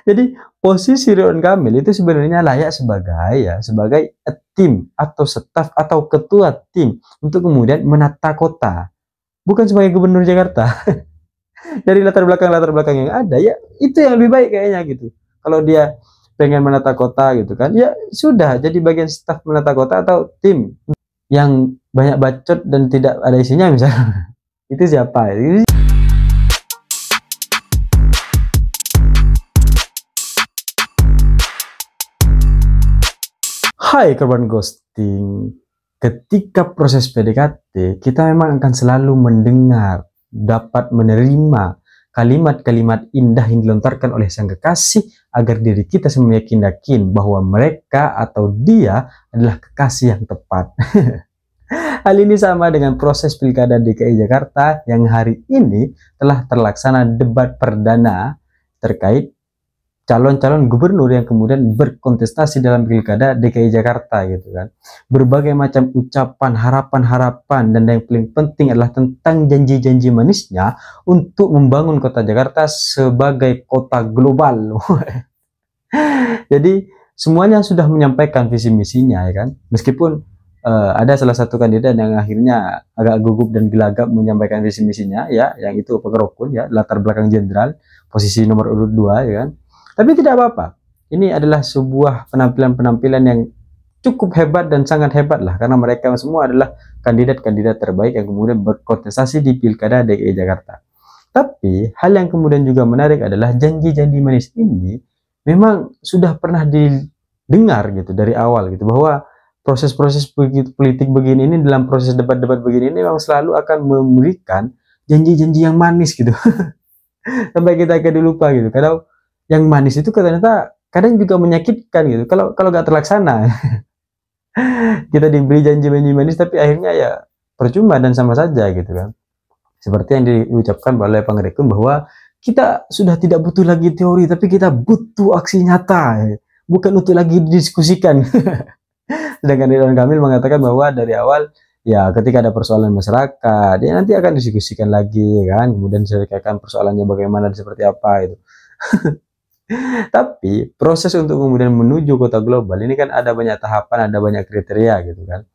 Jadi posisi Ridwan Kamil itu sebenarnya layak sebagai tim atau staf atau ketua tim untuk kemudian menata kota, bukan sebagai gubernur Jakarta. Dari latar belakang yang ada, ya itu yang lebih baik kayaknya gitu. Kalau dia pengen menata kota gitu kan, ya sudah jadi bagian staf menata kota atau tim yang banyak bacot dan tidak ada isinya misalnya. Itu siapa? Hai korban ghosting. Ketika proses PDKT, kita memang akan selalu mendengar, dapat menerima kalimat-kalimat indah yang dilontarkan oleh sang kekasih agar diri kita semakin yakin bahwa mereka atau dia adalah kekasih yang tepat. Hal ini sama dengan proses Pilkada DKI Jakarta yang hari ini telah terlaksana debat perdana terkait calon-calon gubernur yang kemudian berkontestasi dalam Pilkada DKI Jakarta gitu kan. Berbagai macam ucapan, harapan-harapan, dan yang paling penting adalah tentang janji-janji manisnya untuk membangun kota Jakarta sebagai kota global. Jadi semuanya sudah menyampaikan visi misinya ya kan. Meskipun ada salah satu kandidat yang akhirnya agak gugup dan gelagap menyampaikan visi misinya ya, yang itu Pekerokun ya, latar belakang jenderal, posisi nomor urut 2 ya kan. Tapi tidak apa-apa. Ini adalah sebuah penampilan-penampilan yang cukup hebat dan sangat hebat lah. Karena mereka semua adalah kandidat-kandidat terbaik yang kemudian berkontestasi di Pilkada DKI Jakarta. Tapi hal yang kemudian juga menarik adalah janji-janji manis ini memang sudah pernah didengar gitu dari awal gitu. Bahwa proses-proses politik begini ini, dalam proses debat-debat begini ini memang selalu akan memberikan janji-janji yang manis gitu. Sampai kita akan lupa gitu. Kalau yang manis itu ternyata kadang juga menyakitkan gitu kalau nggak terlaksana. Kita diberi janji-janji manis tapi akhirnya ya percuma dan sama saja gitu kan. Seperti yang diucapkan oleh Pangerekun bahwa kita sudah tidak butuh lagi teori tapi kita butuh aksi nyata, bukan untuk lagi didiskusikan. Sedangkan Ridwan Kamil mengatakan bahwa dari awal ya ketika ada persoalan masyarakat dia nanti akan didiskusikan lagi kan, kemudian diselesaikan persoalannya bagaimana seperti apa itu. Tapi proses untuk kemudian menuju kota global ini kan ada banyak tahapan, ada banyak kriteria gitu kan.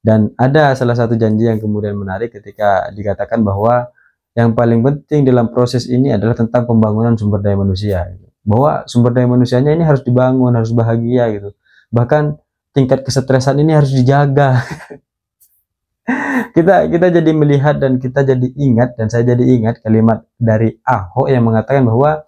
Dan ada salah satu janji yang kemudian menarik ketika dikatakan bahwa yang paling penting dalam proses ini adalah tentang pembangunan sumber daya manusia gitu. Bahwa sumber daya manusianya ini harus dibangun, harus bahagia gitu. Bahkan tingkat kesetresan ini harus dijaga. kita jadi melihat dan kita jadi ingat, dan saya jadi ingat kalimat dari Ahok yang mengatakan bahwa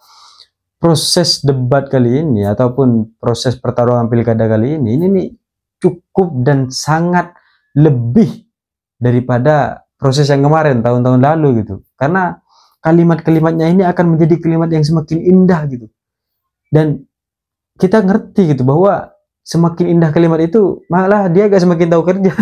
proses debat kali ini ataupun proses pertarungan pilkada kali ini nih cukup dan sangat lebih daripada proses yang kemarin tahun-tahun lalu gitu. Karena kalimat-kalimatnya ini akan menjadi kalimat yang semakin indah gitu. Dan kita ngerti gitu bahwa semakin indah kalimat itu malah dia agak semakin tahu kerja.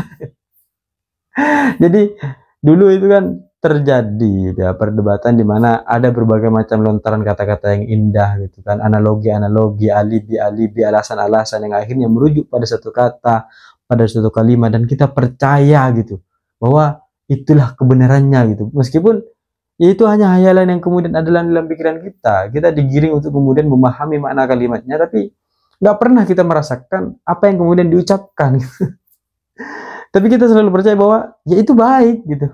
Jadi dulu itu kan terjadi ya perdebatan di mana ada berbagai macam lontaran kata-kata yang indah gitu kan, analogi-analogi, alibi-alibi, alasan-alasan yang akhirnya merujuk pada satu kata, pada satu kalimat, dan kita percaya gitu bahwa itulah kebenarannya gitu. Meskipun ya itu hanya hayalan yang kemudian ada dalam pikiran kita digiring untuk kemudian memahami makna kalimatnya, tapi nggak pernah kita merasakan apa yang kemudian diucapkan gitu. Tapi kita selalu percaya bahwa ya itu baik gitu.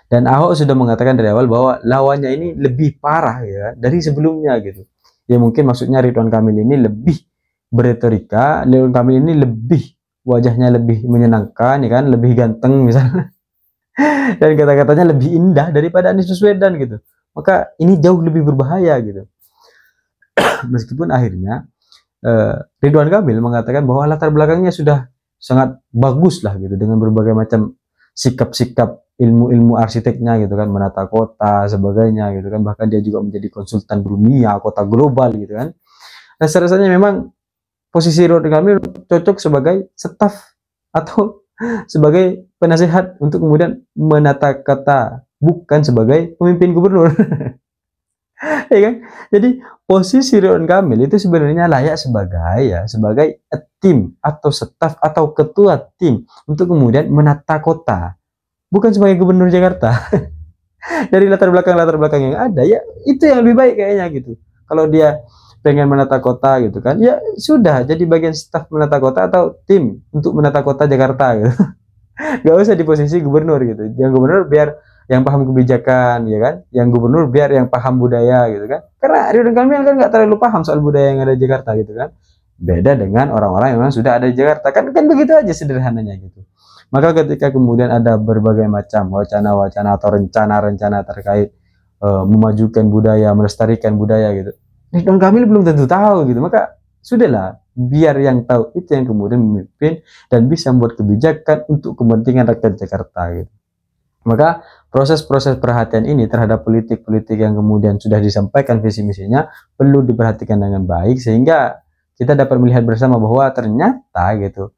Dan Ahok sudah mengatakan dari awal bahwa lawannya ini lebih parah ya dari sebelumnya gitu. Ya mungkin maksudnya Ridwan Kamil ini lebih beretorika, Ridwan Kamil ini lebih wajahnya lebih menyenangkan ya kan, lebih ganteng misalnya. Dan kata-katanya lebih indah daripada Anies Baswedan gitu. Maka ini jauh lebih berbahaya gitu. Meskipun akhirnya Ridwan Kamil mengatakan bahwa latar belakangnya sudah sangat bagus lah gitu, dengan berbagai macam sikap-sikap ilmu-ilmu arsiteknya gitu kan, menata kota sebagainya gitu kan, bahkan dia juga menjadi konsultan dunia kota global gitu kan. Rasanya memang posisi Ridwan Kamil cocok sebagai staf atau sebagai penasehat untuk kemudian menata kota, bukan sebagai pemimpin gubernur. Ya kan? Jadi posisi Ridwan Kamil itu sebenarnya layak sebagai tim atau staf atau ketua tim untuk kemudian menata kota, bukan sebagai gubernur Jakarta. Dari latar belakang yang ada ya itu yang lebih baik kayaknya gitu. Kalau dia pengen menata kota gitu kan, ya sudah jadi bagian staf menata kota atau tim untuk menata kota Jakarta gitu. Gak usah di posisi gubernur gitu. Yang gubernur biar yang paham kebijakan, ya kan? Yang gubernur biar yang paham budaya gitu kan. Karena Ridwan Kamil kan nggak terlalu paham soal budaya yang ada di Jakarta gitu kan. Beda dengan orang-orang yang memang sudah ada di Jakarta, kan begitu aja sederhananya gitu. Maka ketika kemudian ada berbagai macam wacana-wacana atau rencana-rencana terkait memajukan budaya, melestarikan budaya gitu, Ridwan Kamil belum tentu tahu gitu. Maka sudahlah, biar yang tahu itu yang kemudian memimpin dan bisa membuat kebijakan untuk kepentingan rakyat Jakarta gitu. Maka proses-proses perhatian ini terhadap politik-politik yang kemudian sudah disampaikan visi misinya perlu diperhatikan dengan baik, sehingga kita dapat melihat bersama bahwa ternyata gitu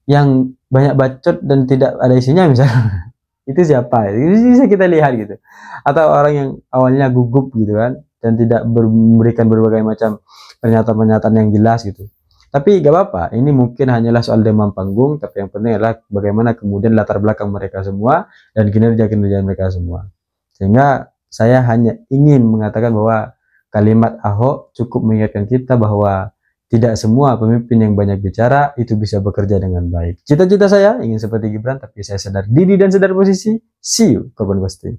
yang banyak bacot dan tidak ada isinya misalnya itu siapa, itu bisa kita lihat gitu. Atau orang yang awalnya gugup gitu kan dan tidak memberikan berbagai macam pernyataan-pernyataan yang jelas gitu, tapi gak apa-apa, ini mungkin hanyalah soal demam panggung, tapi yang penting adalah bagaimana kemudian latar belakang mereka semua dan kinerja-kinerja mereka semua. Sehingga saya hanya ingin mengatakan bahwa kalimat Ahok cukup mengingatkan kita bahwa tidak semua pemimpin yang banyak bicara itu bisa bekerja dengan baik. Cita-cita saya ingin seperti Gibran, tapi saya sadar diri dan sadar posisi. See you, korban ghosting.